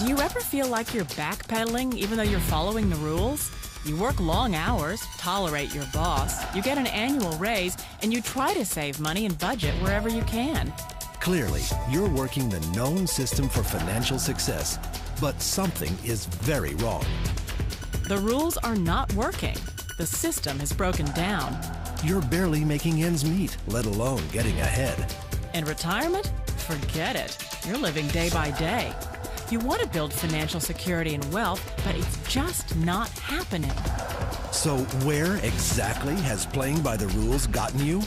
Do you ever feel like you're backpedaling even though you're following the rules? You work long hours, tolerate your boss, you get an annual raise, and you try to save money and budget wherever you can. Clearly, you're working the known system for financial success, but something is very wrong. The rules are not working. The system has broken down. You're barely making ends meet, let alone getting ahead. And retirement? Forget it. You're living day by day. You want to build financial security and wealth, but it's just not happening. So where exactly has playing by the rules gotten you?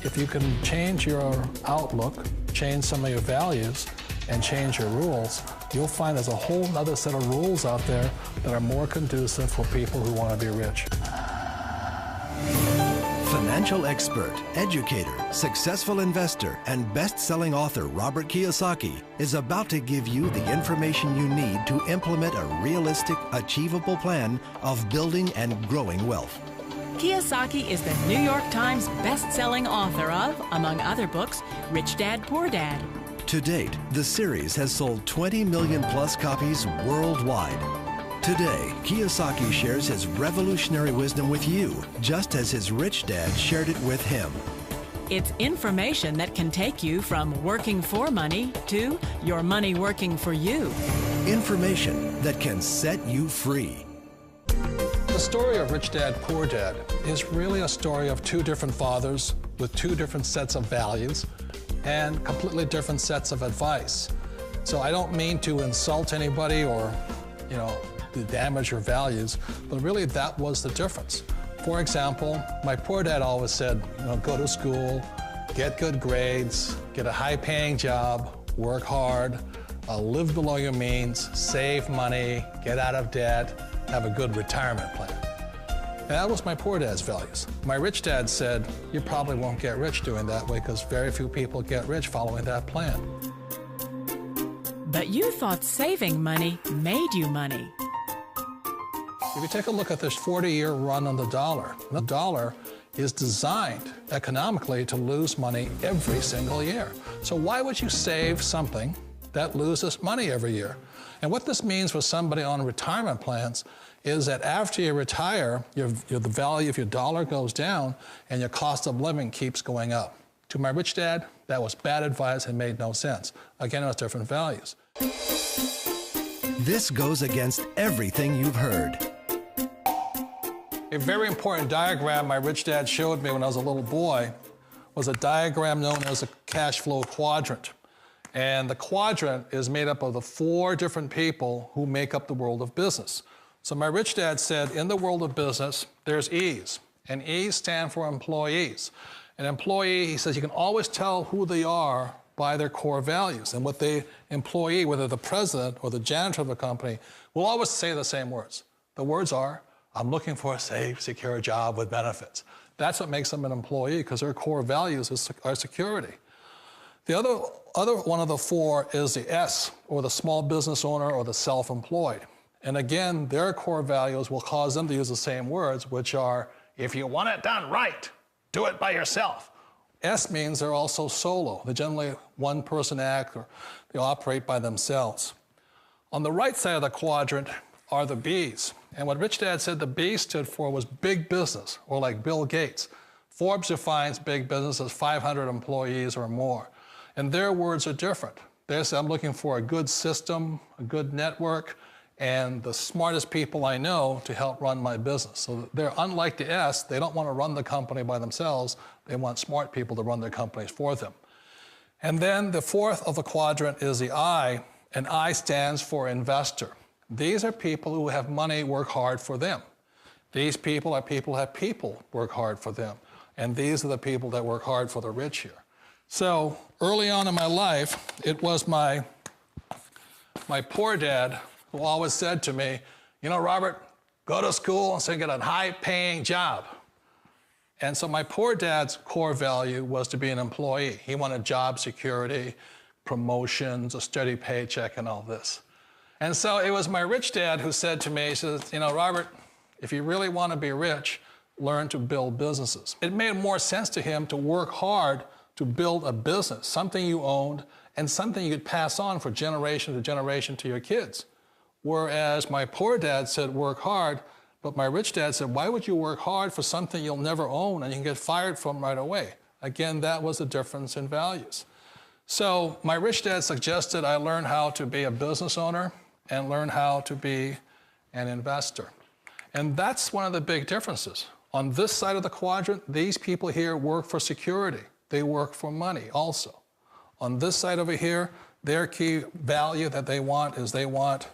If you can change your outlook, change some of your values, and change your rules, you'll find there's a whole other set of rules out there that are more conducive for people who want to be rich. Financial expert, educator, successful investor, and best-selling author Robert Kiyosaki is about to give you the information you need to implement a realistic, achievable plan of building and growing wealth. Kiyosaki is the New York Times best-selling author of, among other books, Rich Dad, Poor Dad. To date, the series has sold 20 million plus copies worldwide. Today, Kiyosaki shares his revolutionary wisdom with you, just as his rich dad shared it with him. It's information that can take you from working for money to your money working for you. Information that can set you free. The story of Rich Dad, Poor Dad is really a story of two different fathers with two different sets of values and completely different sets of advice. So I don't mean to insult anybody or, to damage your values, but really that was the difference. For example, my poor dad always said, go to school, get good grades, get a high-paying job, work hard, live below your means, save money, get out of debt, have a good retirement plan. And that was my poor dad's values. My rich dad said, you probably won't get rich doing that way because very few people get rich following that plan. But you thought saving money made you money. If you take a look at this 40-year run on the dollar is designed economically to lose money every single year. So why would you save something that loses money every year? And what this means for somebody on retirement plans is that after you retire, the value of your dollar goes down and your cost of living keeps going up. To my rich dad, that was bad advice and made no sense. Again, it was different values. This goes against everything you've heard. A very important diagram my rich dad showed me when I was a little boy was a diagram known as a cash flow quadrant. And the quadrant is made up of the four different people who make up the world of business. So my rich dad said, in the world of business, there's E's, and E's stand for employees. An employee, he says, you can always tell who they are by their core values. And what the employee, whether the president or the janitor of the company, will always say the same words. The words are, I'm looking for a safe, secure job with benefits. That's what makes them an employee, because their core values are security. The other one of the four is the S, or the small business owner or the self-employed. And again, their core values will cause them to use the same words, which are, if you want it done right, do it by yourself. S means they're also solo. They're generally one-person act, or they operate by themselves. On the right side of the quadrant are the B's. And what Rich Dad said the B stood for was big business, or like Bill Gates. Forbes defines big business as 500 employees or more. And their words are different. They say, I'm looking for a good system, a good network, and the smartest people I know to help run my business. So they're unlike the S. They don't want to run the company by themselves. They want smart people to run their companies for them. And then the fourth of the quadrant is the I, and I stands for investor. These are people who have money work hard for them. These people are people who have people work hard for them. And these are the people that work hard for the rich here. So early on in my life, it was my poor dad who always said to me, Robert, go to school and get a high-paying job. And so my poor dad's core value was to be an employee. He wanted job security, promotions, a steady paycheck, and all this. And so it was my rich dad who said to me, he says, Robert, if you really want to be rich, learn to build businesses. It made more sense to him to work hard to build a business, something you owned, and something you could pass on for generation to generation to your kids. Whereas my poor dad said, work hard, but my rich dad said, why would you work hard for something you'll never own and you can get fired from right away? Again, that was the difference in values. So my rich dad suggested I learn how to be a business owner and learn how to be an investor. And that's one of the big differences. On this side of the quadrant, these people here work for security. They work for money also. On this side over here, their key value that they want is they want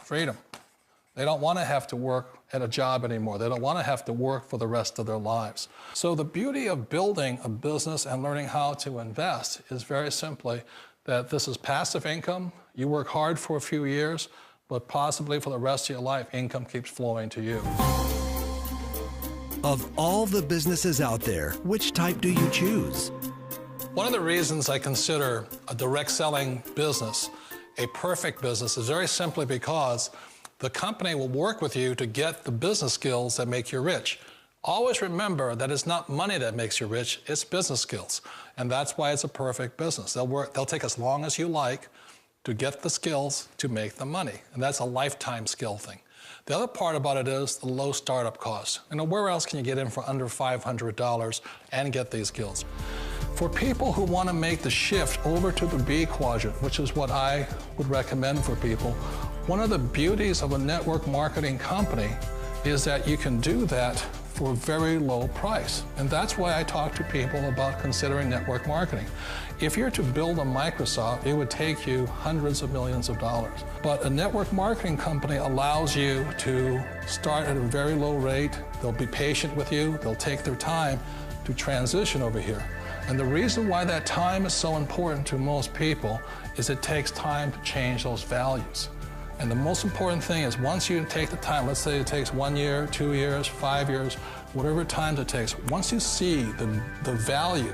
freedom. They don't want to have to work at a job anymore. They don't want to have to work for the rest of their lives. So the beauty of building a business and learning how to invest is very simply that this is passive income. You work hard for a few years, but possibly for the rest of your life, income keeps flowing to you. Of all the businesses out there, which type do you choose? One of the reasons I consider a direct selling business a perfect business is very simply because the company will work with you to get the business skills that make you rich. Always remember that it's not money that makes you rich, it's business skills. And that's why it's a perfect business. They'll take as long as you like to get the skills to make the money. And that's a lifetime skill thing. The other part about it is the low startup cost. You know, where else can you get in for under $500 and get these skills? For people who want to make the shift over to the B quadrant, which is what I would recommend for people, one of the beauties of a network marketing company is that you can do that for a very low price. And that's why I talk to people about considering network marketing. If you're to build a Microsoft, it would take you hundreds of millions of dollars. But a network marketing company allows you to start at a very low rate. They'll be patient with you. They'll take their time to transition over here. And the reason why that time is so important to most people is it takes time to change those values. And the most important thing is once you take the time, let's say it takes 1 year, 2 years, 5 years, whatever time it takes, once you see the value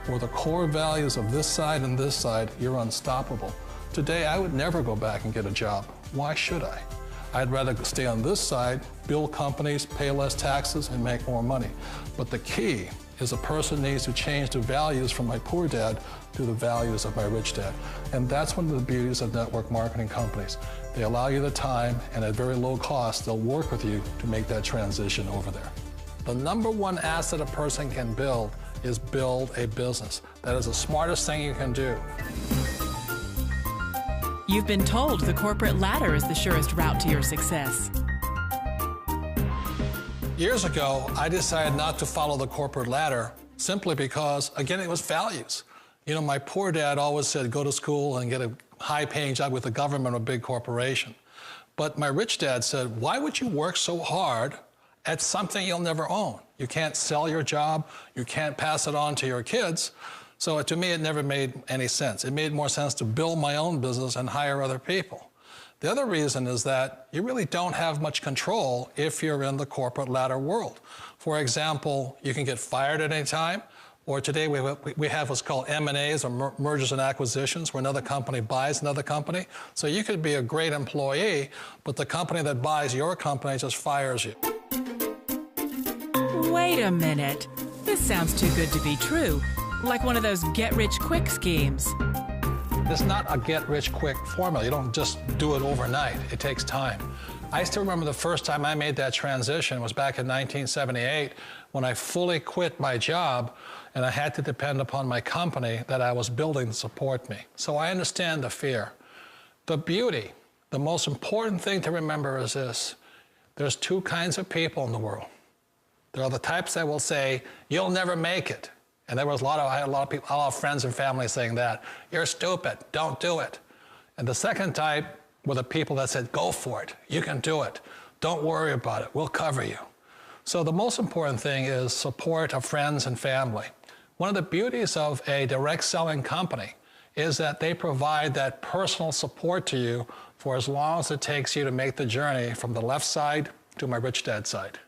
or the core values of this side and this side, you're unstoppable. Today, I would never go back and get a job. Why should I? I'd rather stay on this side, build companies, pay less taxes, and make more money. But the key is a person needs to change the values from my poor dad to the values of my rich dad. And that's one of the beauties of network marketing companies. They allow you the time, and at very low cost, they'll work with you to make that transition over there. The number one asset a person can build is build a business. That is the smartest thing you can do. You've been told the corporate ladder is the surest route to your success. Years ago, I decided not to follow the corporate ladder simply because, again, it was values. You know, my poor dad always said, go to school and get a high-paying job with the government or a big corporation. But my rich dad said, why would you work so hard at something you'll never own? You can't sell your job. You can't pass it on to your kids. So to me, it never made any sense. It made more sense to build my own business and hire other people. The other reason is that you really don't have much control if you're in the corporate ladder world. For example, you can get fired at any time, or today we have what's called M&As, or mergers and acquisitions, where another company buys another company. So you could be a great employee, but the company that buys your company just fires you. Wait a minute. This sounds too good to be true. Like one of those get-rich-quick schemes. It's not a get-rich-quick formula. You don't just do it overnight. It takes time. I still remember the first time I made that transition was back in 1978 when I fully quit my job and I had to depend upon my company that I was building to support me. So I understand the fear. The beauty, the most important thing to remember is this. There's two kinds of people in the world. There are the types that will say, you'll never make it. And I had a lot of friends and family saying that. You're stupid, don't do it. And the second type were the people that said, go for it, you can do it. Don't worry about it, we'll cover you. So the most important thing is support of friends and family. One of the beauties of a direct selling company is that they provide that personal support to you for as long as it takes you to make the journey from the left side to my rich dad side.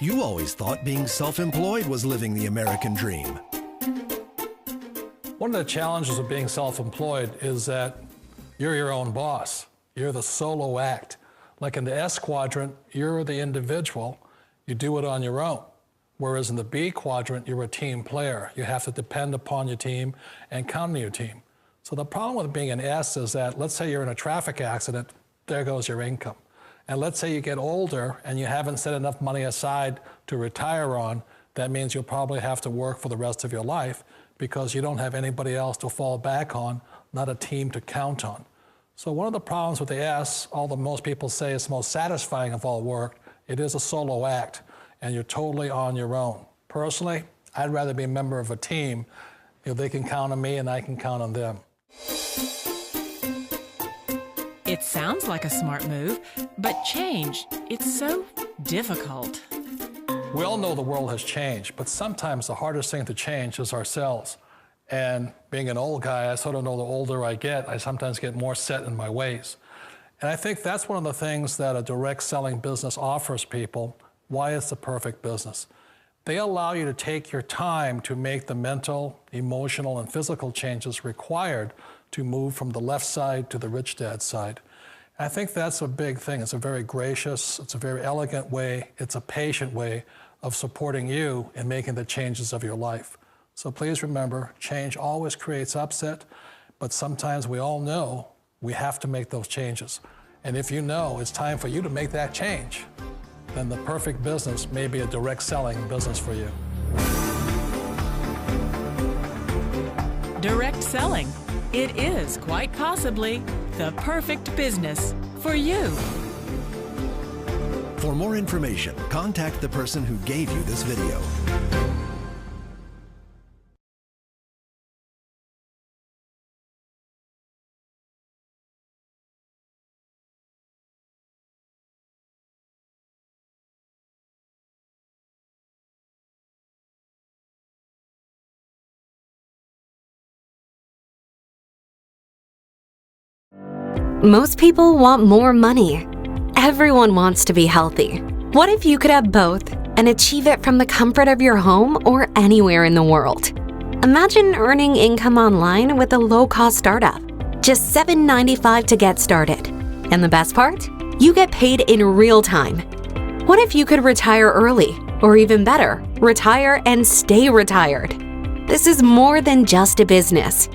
You always thought being self-employed was living the American dream. One of the challenges of being self-employed is that you're your own boss. You're the solo act. Like in the S quadrant, you're the individual. You do it on your own. Whereas in the B quadrant, you're a team player. You have to depend upon your team and count on your team. So the problem with being an S is that, let's say you're in a traffic accident, there goes your income. And let's say you get older and you haven't set enough money aside to retire on, that means you'll probably have to work for the rest of your life because you don't have anybody else to fall back on, not a team to count on. So one of the problems with the S, although most people say it's the most satisfying of all work, it is a solo act and you're totally on your own. Personally, I'd rather be a member of a team if they can count on me and I can count on them. It sounds like a smart move, but change, it's so difficult. We all know the world has changed, but sometimes the hardest thing to change is ourselves. And being an old guy, I sort of know the older I get, I sometimes get more set in my ways. And I think that's one of the things that a direct selling business offers people, why it's the perfect business. They allow you to take your time to make the mental, emotional, and physical changes required to move from the left side to the rich dad side. And I think that's a big thing. It's a very gracious, it's a very elegant way, it's a patient way of supporting you in making the changes of your life. So please remember, change always creates upset, but sometimes we all know we have to make those changes. And if you know it's time for you to make that change, then the perfect business may be a direct selling business for you. Direct selling. It is quite possibly the perfect business for you. For more information, contact the person who gave you this video. Most people want more money. Everyone wants to be healthy. What if you could have both and achieve it from the comfort of your home or anywhere in the world? Imagine earning income online with a low-cost startup. Just $7.95 to get started. And the best part? You get paid in real time. What if you could retire early? Or even better, retire and stay retired? This is more than just a business.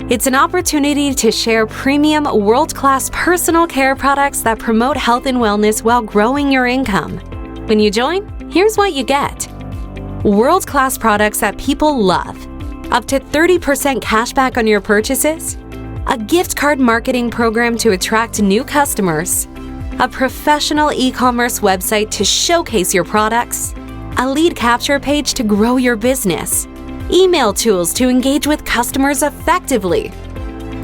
It's an opportunity to share premium, world-class personal care products that promote health and wellness while growing your income. When you join, here's what you get. World-class products that people love. Up to 30% cash back on your purchases. A gift card marketing program to attract new customers. A professional e-commerce website to showcase your products. A lead capture page to grow your business. Email tools to engage with customers effectively,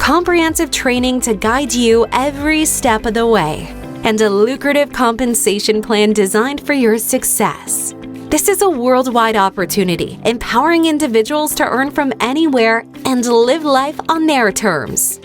comprehensive training to guide you every step of the way, and a lucrative compensation plan designed for your success. This is a worldwide opportunity, empowering individuals to earn from anywhere and live life on their terms.